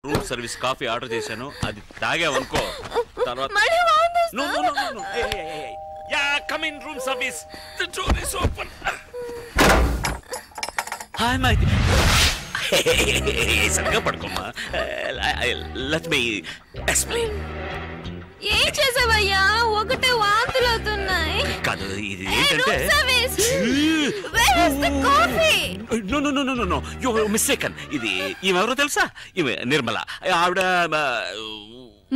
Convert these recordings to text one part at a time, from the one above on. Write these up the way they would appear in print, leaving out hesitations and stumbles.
Room service coffee order చేశాను, అది తాగావనుకో తర్వాత come in room service, the door is open. Hi my సరిగ్గా పడుకోమ్మా. Let me explain. ఏం చేసావయ్యా? ఒకటే వాంతులు అవుతున్నాయి. కాదు, ఇది ఏంటంటే మిస్టేకన్. ఇది ఈమెవరో తెలుసా? ఈమె నిర్మల, ఆవిడ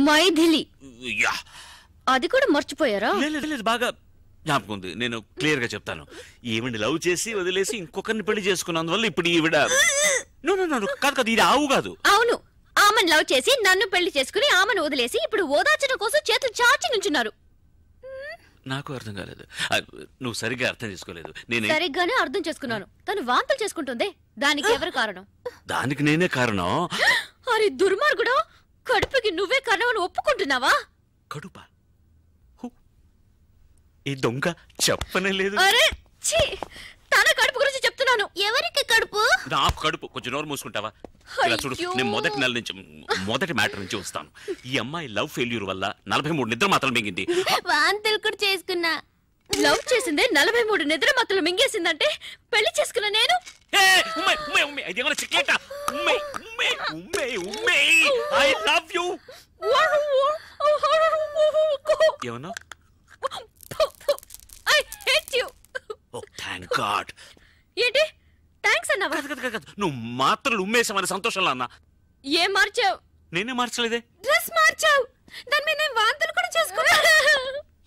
మైథిలి. అది కూడా మర్చిపోయారా? లేదు, బాగా జ్ఞాపకం ఉంది. నేను క్లియర్ గా చెప్తాను. ఈవిడ లవ్ చేసి వదిలేసి ఇంకొకరిని పెళ్లి చేసుకున్నందువల్ల ఇప్పుడు ఈవిడ కాదు కాదు, ఇది ఆవు కాదు. అవును, ఆమెను లవ్ చేసి నన్ను పెళ్లి చేసుకుని ఆమెను వదిలేసి ఇప్పుడు ఓదార్చడం కోసం చేతులు చాచి నుంచున్నారు. నాకు అర్థం కాలేదు. నువ్వు సరిగ్గా అర్థం చేసుకోలేదు. నేను సరిగ్గానే అర్థం చేసుకున్నాను. తను వాంతులు చేసుకుంటుంది. దానికి ఎవరు కారణం? దానికి నేనే కారణం. అరే దుర్మార్గుడా, కడుపుకి నువ్వే కారణం అని ఒప్పుకుంటున్నావా? కడుప? ఈ దొంగ చెప్పనే లేదు. అరే ఛీ, తన కడుపు గురించి చెప్తున్నాను. ఎవరికి కడుపు? నాకు కడుపు. కొంచెం నోరు మూసుకుంటావా? ఇలా చూడు, నేను మొదటి నెల నుంచి మొదటి మ్యాటర్ నుంచి వస్తాను. ఈ అమ్మాయి లవ్ ఫెయిల్యూర్ వల్ల 43 నిద్ర మాత్రలు మింగింది. వాంతులు కూడా చేసుకున్నా. లవ్ చేసిందే 43 నిద్ర మాత్రలు మింగేసిందంటే పెళ్లి చేసుకున్నా నేను. I love you. ఏమన్నా? I hate you. Oh, thank God. ఏంటి థాంక్స్ అన్నావా? నువ్వు మాత్రలు ఉమ్మేసామని సంతోషంలో అన్నా. ఏం మార్చావు? నేనే మార్చలేదే. డ్రెస్ మార్చావు. దాని మీద నేను వాంతులు కూడా చేసుకున్నా.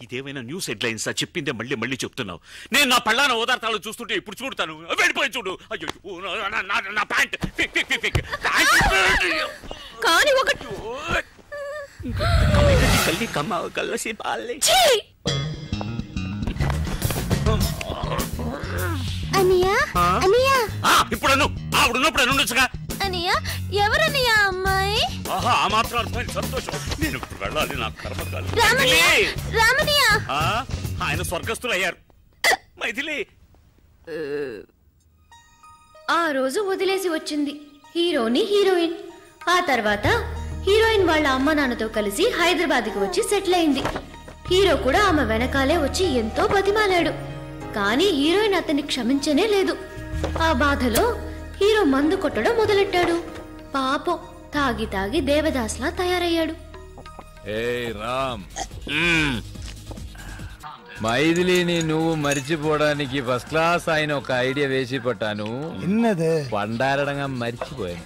ఇదేమైనా న్యూస్ హెడ్లైన్స్? చెప్పిందే మళ్ళీ మళ్ళీ చెప్తున్నావు. నేను నా పళ్ళాన ఓదార్తాలు చూస్తుంటే ఇప్పుడు చూడతాను. వెళ్ళిపోయి చూడు. అయ్యో నా ప్యాంట్ కానీ ఒకటి కల్లి కమ్మ కల్లసి పాలే. అనియా అనియా ఇప్పుడు ఆవిడున్నప్పుడు ఉండొచ్చుగా. అనియా ఎవరనియా అమ్మాయి? ఆహా, ఆ మాత్రం అర్థమైంది. సంతోషం. నేను ఇప్పుడు వెళ్ళాలి, నా కర్మకాలి. రామనియా ఆయన స్వర్గస్థులు అయ్యారు. మైథిలి ఆ రోజు వదిలేసి వచ్చింది హీరోని హీరోయిన్. ఆ తర్వాత హీరోయిన్ వాళ్ళ అమ్మ నాన్నతో కలిసి హైదరాబాద్కి వచ్చి సెటిల్ అయింది. హీరో కూడా ఆమె వెనకాలే వచ్చి ఎంతో బతిమాలాడు. కానీ హీరోయిన్ అతన్ని క్షమించనే లేదు. ఆ బాధలో హీరో మందు కొట్టడం మొదలెట్టాడు. పాపం తాగి తాగి దేవదాస్లా తయారయ్యాడు. రామ్, మైథిలిని నువ్వు మర్చిపోవడానికి ఫస్ట్ క్లాస్ ఆయన ఒక ఐడియా వేసి పట్టాను. పండారడంగా మర్చిపోయాను.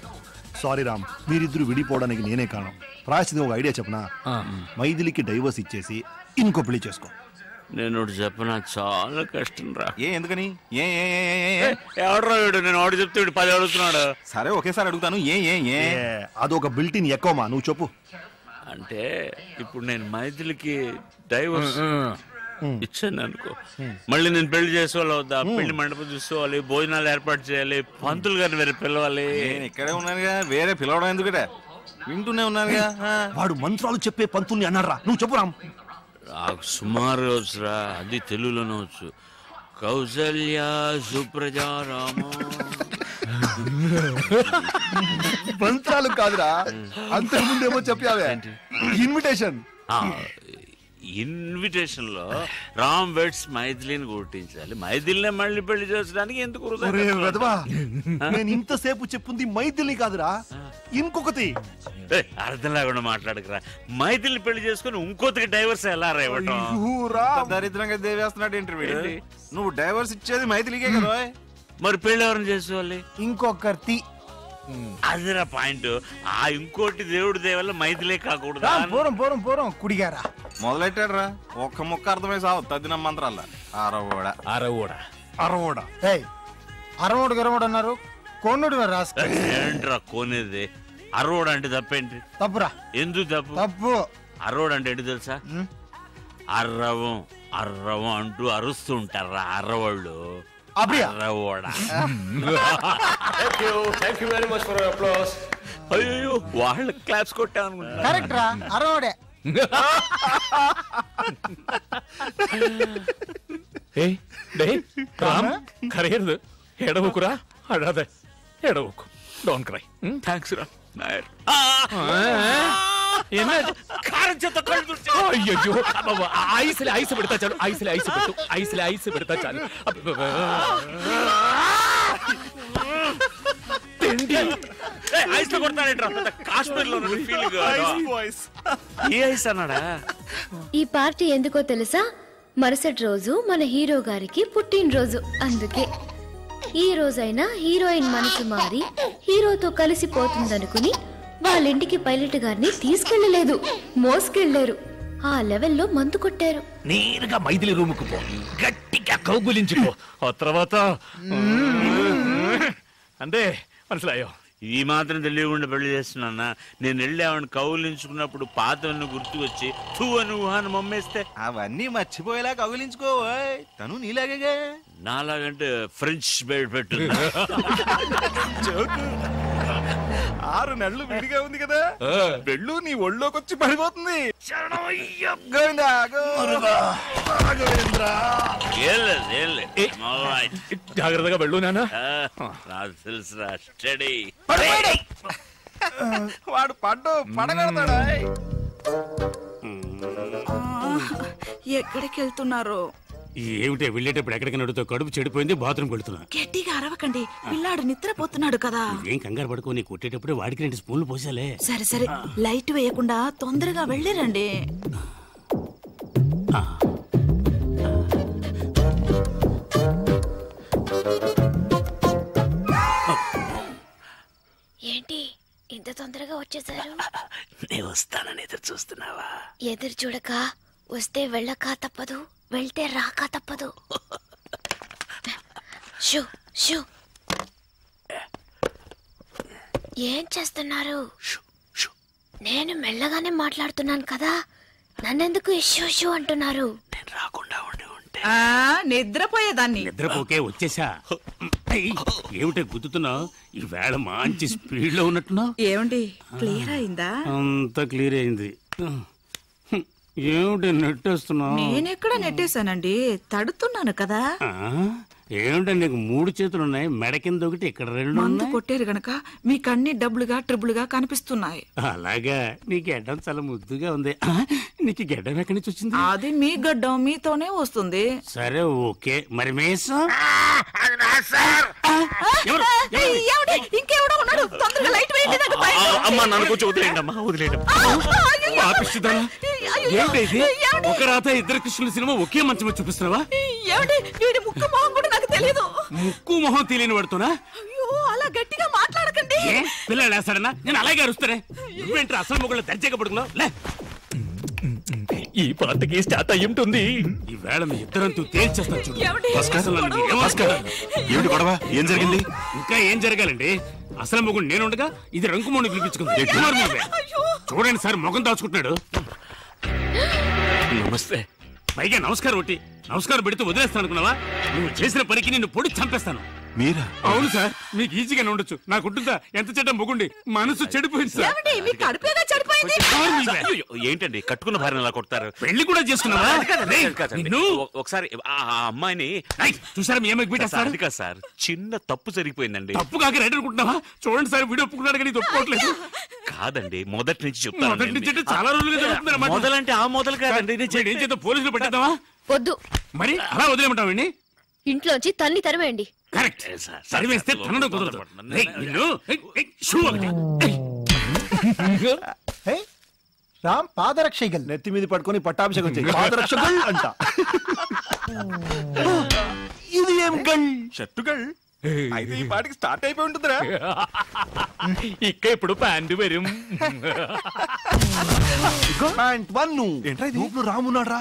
సారీ రామ్, మీరిద్దరు విడిపోవడానికి నేనే కారణం. ప్రాయశ్చితం ఒక ఐడియా చెప్పనా? మైథిలికి డైవర్స్ ఇచ్చేసి ఇంకో పెళ్లి చేసుకో. నేను చెప్పనా, చాలా కష్టం రా. ఎందుకని? ఎవడరా వీడు? నేను ఆడు చెప్తే వీడు 10 అడుగుతున్నాడు. సరే ఒకేసారి అడుగుతాను. అదొక బిల్టిన్ ఎక్కువమా, నువ్వు చెప్పు. అంటే ఇప్పుడు నేను మైథిలికి డైవర్స్ ఇచ్చాను అనుకో, మళ్ళీ నేను పెళ్లి చేసుకోవాలి వద్దా? పెళ్లి మండపం చూసుకోవాలి, భోజనాలు ఏర్పాటు చేయాలి, పంతులు గారిని వేరే పిలవాలి. నేను ఇక్కడే ఉన్నానుగా, వేరే పిలవడం ఎందుకట? వింటూనే ఉన్నానుగా. వాడు మంత్రాలు చెప్పే పంతుల్ని అన్నారా? నువ్వు చెప్పు రామ్. నాకు సుమారు వచ్చురా, అది తెలుగులోనే వచ్చు. కౌసల్య సుప్రజా రామ. మంత్రాలు కాదురా, అంతకుముందేమో చెప్పావే ఇన్విటేషన్. ఇన్విటేషన్ లో రామ్ వెడ్స్ మైథిలిని గుర్తించాలి. మైథిలినే మళ్ళీ పెళ్లి చేసడానికి ఎందుకు? నేను ఇంతసేపు చెప్పుంది మైథిలిని కాదురా, ఇంకొకటి. అర్థం లేకుండా మాట్లాడకరా. మైథిలిని పెళ్లి చేసుకుని ఇంకొకటికి డైవర్స్ ఎలా రేవటం? దరిద్రంగా దేవేస్తున్నాడు ఇంటర్వ్యూ. నువ్వు డైవర్స్ ఇచ్చేది మైథిలికే కదా, మరి పెళ్లి ఎవరిని చేసుకోవాలి? ఇంకొకటి. అదిరా పాయింట్. ఆ ఇంకోటి దేవుడి దేవల్ల మైథిలే కాకూడదు. కుడిగారా మొదలెట్టాడు రా. ఒక్క ముక్క అర్థమై సావు తద్దిన మంత్రాల. అరవోడు గరవోడు అన్నారు. కోనుడు ఏంట్రా కోనేది? అరవోడు అంటే తప్పేంటి? తప్పురా. ఎందుకు తప్పు? తప్పు. అరవోడు అంటే ఏంటి తెలుసా? అర్రవం అర్రవం అంటూ అరుస్తూ ఉంటారా అర్రవాళ్ళు. అయ్యో, వాళ్ళ క్లాప్స్ కొట్టా అనుకుంటా. కరెక్ట్ రా, అరవోడే. కరేరు ఎడవకురా, అడాదే ఎడవకు. Don't cry. థ్యాంక్స్ రా. నాయర్ కారం చేత అయ్యో ఐసులే ఐసు పెడతా చాలు ఐసులే ఐసు పెట్టు ఐసులే ఐసు పెడతా చాలు ఐస్ లో కొడతాడంటే కాశ్మీర్ లో ఏ ఐస్ అన్నాడా? ఈ పార్టీ ఎందుకో తెలుసా? మరుసటి రోజు మన హీరో గారికి పుట్టినరోజు. అందుకే ఈ రోజైనా హీరోయిన్ మనసు మారి హీరోతో కలిసిపోతుందనుకుని వాళ్ళింటికి పైలట్ గారిని తీసుకెళ్లలేదు, మోసుకెళ్లారు. ఆ లెవెల్లో మందు కొట్టారు. నేరుగా మైథిలి రూముకు పో, గట్టిగా కౌగులించుకో, ఆ తర్వాత అంతే మనసులాయో. ఈ మాత్రం తెలియకుండా పెళ్లి చేస్తున్నా. నేను వెళ్ళి ఆవిడ కౌలించుకున్నప్పుడు పాతవన్నీ గుర్తుకొచ్చి తూ అని ఊహాన్ని మమ్మేస్తే అవన్నీ మర్చిపోయేలా కౌగిలించుకో. తను నీలాగే. నాలాగంటే ఫ్రెంచ్ బెడ్ పెట్టు. 6 నెలలు విడిగా ఉంది కదా, పెళ్ళు నీ ఒళ్ళోకి వచ్చి పడిపోతుంది. జాగ్రత్తగా వెళ్ళు నాన్న. తెలుసురా స్టడీ. వాడు పడగడతాడా? ఎక్కడికి వెళ్తున్నారు? ఏమిటే వెళ్ళేటప్పుడు ఎక్కడికి నడుతో కడుపు చెడిపోయింది, బాత్రూమ్ వెళ్తున్నా. గట్టిగా అరవకండి, పిల్లాడు నిద్రపోతున్నాడు కదా. ఏం కంగారు పడుకో, కొట్టేటప్పుడే వాడికి 2 స్పూన్లు పోసాలే. సరే సరే, లైట్ వేయకుండా తొందరగా వెళ్ళిరండి. ఏంటి ఇంత తొందరగా వచ్చేసారు? నేను వస్తానని ఎదురు చూస్తున్నావా? ఎదురు చూడక వస్తే వెళ్ళక తప్పదు, వెళ్తే రాక తప్పదు. Shoe shoe. ఏం చేస్తున్నారు? నేను మెల్లగానే మాట్లాడుతున్నాను కదా, నన్నెందుకు షూ షూ అంటున్నారు? నేను రాకుండా ఉండి ఉంటే నిద్రపోయేదాన్ని. నిద్రపోకే వచ్చేసా. ఏమిటే గుద్దుతున్నావు? ఈ వేళ మంచి స్పీడ్ లో ఉన్నట్టున్నావు. ఏమండి, క్లియర్ అయిందా? అంత క్లియర్ అయింది. ఏమిటి నెట్టేస్తున్నావు? నేనెక్కడ నెట్టేశానండి, తడుతున్నాను కదా. ఏమిటంటే నీకు 3 చేతులు ఉన్నాయి, మెడ కింద ఒకటి, ఇక్కడ 2 మందు కొట్టారు గనక మీకు అన్ని డబ్బులుగా ట్రిబుల్గా కనిపిస్తున్నాయి. అలాగా? నీ గెడ్డం చాలా ముద్దుగా ఉంది. నీకు గెడ్డం ఎక్కడి నుంచి వచ్చింది? అది మీ గడ్డం మీతోనే వస్తుంది. సరే ఓకే, మరి మేసం ఇంకెవడో ఉన్నాడు, తొందరగా లైట్ వేయండి. అమ్మా నన్ను కొంచెం వదిలేయండి అమ్మా, వదిలేయండి. ఒక రాత 2 కృష్ణుల సినిమా ఒకే మంచం చూపిస్తున్నావా? ఏమండి, వీడి ముక్కు మొహం కూడా నాకు తెలియదు. ముక్కు మొహం తెలియని పడుతున్నా? అయ్యో, అలా గట్టిగా మాట్లాడకండి. పిల్లలు వేస్తాడన్నా? నేను అలాగే అరుస్తానే. నువ్వేంటి అసలు మొగుళ్ళు దర్జాగా పడుకున్నావు? లే, ఈ పాటకి స్టార్ట్ అయ్యి ఉంటుంది. ఈ వేళ మీ ఇద్దరంతూ తేల్చేస్తాను చూడు. ఏమిటి గొడవ? ఏం జరిగింది? ఇంకా ఏం జరగాలండి? అసలు మొగుడు నేను ఉండగా ఇది రంకుమోని పిలిపించుకుంది. చూడండి సార్, మొగం దాచుకుంటున్నాడు. నమస్తే. పైగా నమస్కారం ఒకటి. నమస్కారం పెడితే వదిలేస్తాను అనుకున్నావా? నువ్వు చేసిన పనికి నిన్ను పొడి చంపేస్తాను. మీరా? అవును సార్, మీకు ఈజీగానే ఉండొచ్చు. నాకుంటుందా? ఎంత చెడ్డ మొగుండి, మనసు చెడిపోయింది సార్. ఏంటండి కట్టుకున్న భార్యను అలా కొడతారు? పెళ్లి కూడా చేసుకున్నావా? ఒకసారి ఆ అమ్మాయిని చూసారా? మీ అమ్మాయికి అది కాదు సార్, చిన్న తప్పు జరిగిపోయిందండి. తప్పు కాక రైట్ అనుకుంటున్నావా? చూడండి సార్, వీడియో ఒప్పుకున్నాడు కానీ ఒప్పుకోవట్లేదు. కాదండి, మొదటి నుంచి చెప్తాను. మొదటి నుంచి అంటే చాలా రోజులుగా మొదలంటే ఆ మొదలు కాదండి. ఏం చేద్దాం, పోలీసులు పట్టేద్దామా? వద్దు, మరి అలా వదిలేమంటావండి? ఇంట్లోంచి తన్ని తరివేయండి. కరెక్ట్, సరివేస్తే తనడం కుదరదు. రామ్ పాదరక్షగల్ నెత్తి మీద పట్టుకొని పట్టాభిషేకం చేయి. పాదరక్షగల్ అంట. ఇది ఏం గల్? షర్టు గల్ అయితే ఈ పాటికి స్టార్ట్ అయిపోయి ఉంటుందిరా. ఇక్క ఇప్పుడు ప్యాంటు వരും. ప్యాంట్ 1 రామున్నాడు రా.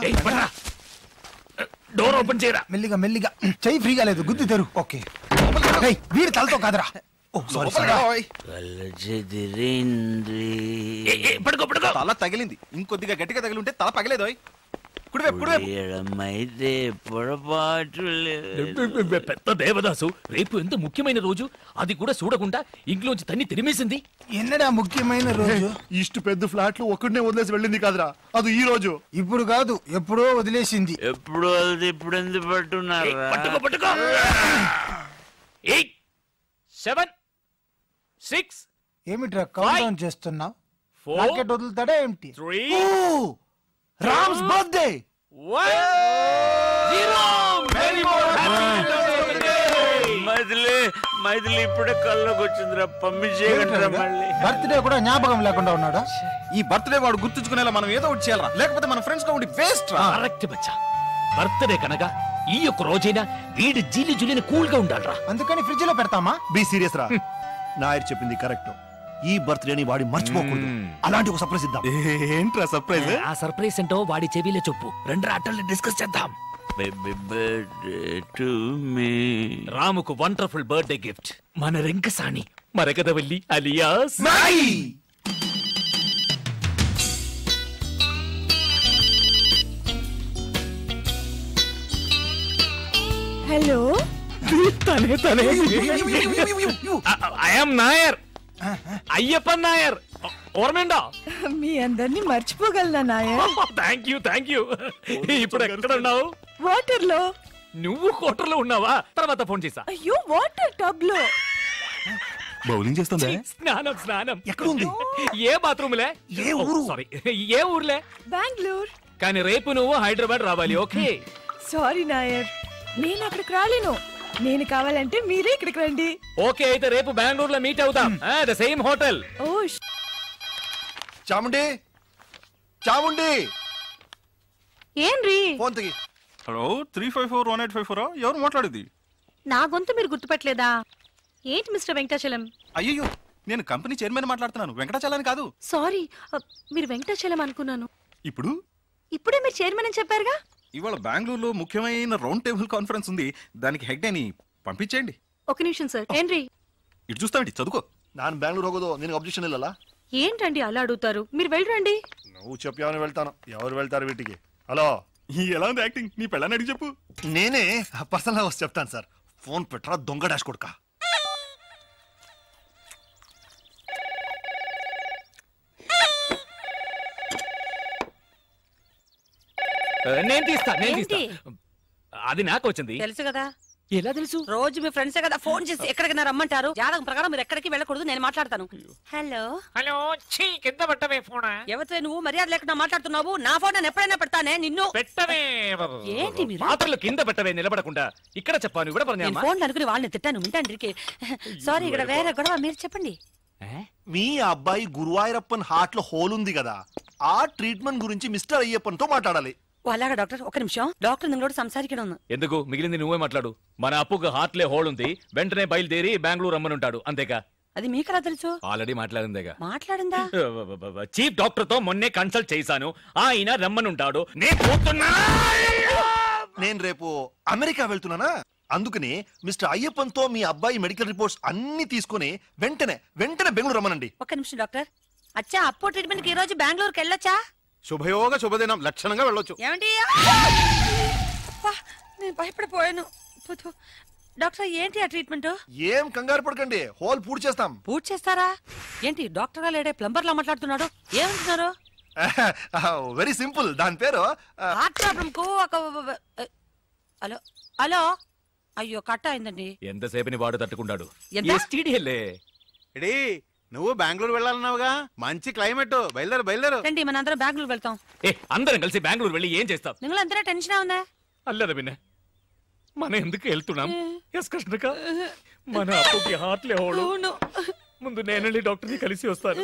డోర్ ఓపెన్ చేయరా. మెల్లిగా మెల్లిగా, చెయ్యి ఫ్రీగా లేదు, గుద్ది తెరు. ఓకే, వీడి తలతో కాదురా. తల తగిలింది, ఇంకొద్దిగా గట్టిగా తగిలింటే తల పగలేదు. పెద్ద దేవదాసు రేపు ఎంత ముఖ్యమైన రోజు, అది కూడా చూడకుండా ఇంట్లోంచి తన్ని తిరిమేసింది. ఎన్నడా ముఖ్యమైన రోజు? ఇಷ್ಟು పెద్ద ఫ్లాట్లు ఒక్కడనే వదిలేసి వెళ్ళింది కాదురా, అది ఈ రోజు. ఇప్పుడు కాదు, ఎప్పుడో వదిలేసింది. ఎప్పుడు ఇప్పుడు ఎందుకు పట్టున్నారు? 8 7 6 ఏమిట్రా కౌంట్ డౌన్ చేస్తున్నావు? రాకెట్ వదులుతాడా ఏమిటి? 3 రామ్స్ బర్త్డే. మైథిలి ఇప్పుడే కల్లోకి వచ్చిందిరా, పంపించేయగలరా మళ్ళీ? బర్త్డే కూడా జ్ఞాపకం లేకుండా ఉన్నాడా? ఈ బర్త్డే వాడు గుర్తుంచుకునేలా మనం ఏదో ఒకటి చేయాలరా, లేకపోతే మన ఫ్రెండ్స్ గా ఉండి వేస్ట్ రా. కరెక్ట్ బచ్చా. బర్త్డే కనుక ఈ యొక్క రోజైనా వీడి జీలి జులిని కూల్ గా ఉండాలరా. అందుకని ఫ్రిడ్జ్ లో పెడతామా? బీ సీరియస్ రా. నాయర్ చెప్పింది కరెక్ట్. ఈ బర్త్డేని వాడి మర్చిపోకూడదు. అలాంటి ఒక సర్ప్రైజ్ ఇద్దాం. ఏంట్రా సర్ప్రైజ్? ఆ సర్ప్రైజ్ ఏంటో వాడి చెవిలో చెప్పు. రెండు ఆటల్ని డిస్కస్ చేద్దాం. Baby birthday to me. రాముకు వండర్ఫుల్ బర్త్డే గిఫ్ట్ మన రింకసాని మరగదవల్లి అలియాస్ హలో, తనే తనే ఐఎమ్ నాయర్, అయ్యప్పన్ నాయర్. ఓర్మేండా? మీ అందరినీ మర్చిపోగలనా నాయర్? Thank you. ఇప్పుడు ఎక్కడ ఉన్నావు? వాటర్ లో. నువ్వు కోటర్లో ఉన్నావా? తర్వాత ఫోన్ చేసా. అయ్యో, వాటర్ టబ్ లో. బౌలింగ్ చేస్తుందా? స్నానం. ఎక్కడుంది? ఏ బాత్రూమ్లే? ఏ ఊరు? సారీ, ఏ ఊర్లే? బెంగళూరు. కానీ రేపు నువ్వు హైదరాబాద్ రావాలి. ఓకే? సారీ నాయర్, నేను అక్కడికి రాలేను. నేను కావాలంటే మీరే ఇక్కడికి రండి. ఓకే, అయితే రేపు బెంగళూరులో మీట్ అవుతాం. The same hotel. ఓ చాముండి, చాముండి, ఏంరి? ఫోన్ తిగి. హలో, 3541854 ఎవరు మాట్లాడేది? నా గొంతు మీరు గుర్తుపట్టలేదా? ఏంటి మిస్టర్ వెంకటాచలం? అయ్యో, నేను కంపెనీ చైర్మన్ మాట్లాడుతున్నాను, వెంకటాచలాని కాదు. సారీ, మీరు వెంకటాచలం అనుకున్నాను. ఇప్పుడే మీరు చైర్మన్ అని చెప్పారుగా. ఇవాళ బెంగళూరులో ముఖ్యమైన రౌండ్ టేబుల్ కాన్ఫరెన్స్ ఉంది, దానికి హెడ్ అని పంపించేయండి. ఒక నిమిషం సార్. ఏంరి? ఇటు చూస్తామండి, చదువుకో. ನಾನು ಬ್ಯಾಂಗ್ಳೂರ್ ಹೋಗೋದು ನಿನಗೆ ಅಬ್ಜೆಕ್ಷನ್ ಇಲ್ಲಲ್ಲ? ఏంటండి అలా అడుగుతారు? మీరు వెళ్ళరండి. నువ్వు చెప్పావని వెళ్తాను. ఎవరు వెళ్తారు వీటికి? హలో, ఎలా ఉంది యాక్టింగ్? నీ పెళ్ళని అడిగి చెప్పు. నేనే పర్సనల్ హౌస్ చెప్తాను సార్. ఫోన్ పెట్టరా దొంగ డాష్ కొడుక. నేను తీస్తా. అది నాకు వచ్చింది. తెలుసు కదా. ఎలా తెలుసు? రోజు మీ ఫ్రెండ్సే కదా ఫోన్ చేసి ఎక్కడికైనా రమ్మంటారు. జాతకం ప్రకారం మీరు ఎక్కడికి వెళ్ళకూడదు, నేను మాట్లాడతాను. హలో హలో, కింద పెట్టవే ఫోన్. ఎవరితో నువ్వు మర్యాద లేకుండా మాట్లాడుతున్నావు? నా ఫోన్ నేను ఎప్పుడైనా పెడతానే నిన్ను. పెట్టవే. ఏంటి మీరు? పాత్రలు కింద పెట్టవే, నిలబడకుండా. ఇక్కడ చెప్పాను, ఇక్కడ నేను ఫోన్ అనుకుని వాళ్ళని తిట్టాను. వింటాండ్రికి. సారీ, ఇక్కడ వేరే గొడవ. మీరు చెప్పండి. మీ అబ్బాయి గురువాయూరప్పన్ హార్ట్ లో హోల్ ఉంది కదా, ఆ ట్రీట్మెంట్ గురించి మిస్టర్ అయ్యప్పన్ తో మాట్లాడాలి. అలాగా డాక్టర్, ఒక నిమిషం. డాక్టర్ నింగోడు సంసారికడం. ఎందుకు? మిగిలింది నువ్వే మాట్లాడు. మన అప్పుకు హార్ట్లే హోల్ ఉంది, వెంటనే బయలుదేరి బెంగళూరు రమ్మనుంటాడు. అంతేగా? అది మీకెలా తెలుసు? ఆల్రెడీ మాట్లాడిందేగా. మాట్లాడిందా? చీఫ్ డాక్టర్ తో మొన్నే కన్సల్ట్ చేశాను, ఆయన రమ్మనుంటాడు. నేను రేపు అమెరికా వెళ్తున్నానా, అందుకని మిస్టర్ అయ్యప్పన్ తో మీ అబ్బాయి మెడికల్ రిపోర్ట్స్ అన్ని తీసుకుని వెంటనే బెంగళూరు రమ్మనండి. ఒక నిమిషం డాక్టర్. అచ్చా, అప్పో ట్రీట్మెంట్ కి ఈ రోజు బెంగళూరుకి వెళ్ళొచ్చా? శుభయోగ శుభదినం, లక్షణంగా వెళ్ళొచ్చు. ఏమండి? నేను భయపడిపోయాను. డాక్టర్, ఏంటి ఆ ట్రీట్మెంట్? ఏం కంగారు పడకండి, హోల్ పూర్తి చేస్తాం. పూర్తి చేస్తారా? ఏంటి డాక్టర్ గా లేడే ప్లంబర్ లా మాట్లాడుతున్నాడు? ఏమంటున్నారు? వెరీ సింపుల్, దాని పేరు హార్ట్ ప్రాబ్లం కు ఒక. హలో హలో, అయ్యో కట్ అయిందండి. ఎంతసేపని వాడు తట్టుకుంటాడు. నువ్వు బెంగళూరు వెళ్ళాలన్నావుగా, మంచి క్లైమేట్, బయలుదేరు. రండి, మన అందరం బెంగళూరు వెళ్తాం. అందరం కలిసి బెంగళూరు వెళ్ళి ఏం చేస్తాం? നിങ്ങൾ എന്തിനാ ടെൻഷൻ ആവുന്നേ? అల్లదా విన్న, మనం ఎందుకు వెళ్తున్నాం? ఎస్ కృష్ణక, మన అప్పుకి హార్ట్లే హోడు. ముందు నేనెళ్ళి డాక్టర్ని కలిసి వస్తాను,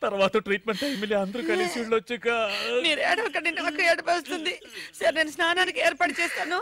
తర్వాత ట్రీట్మెంట్ టైంలో అందరూ కలిసి వెళ్ళొచ్చుక. మీరు ఏడవకండి, నాకు ఏడుపు వస్తుంది. సరే, నేను స్నానానికి ఏర్పాటు చేస్తాను.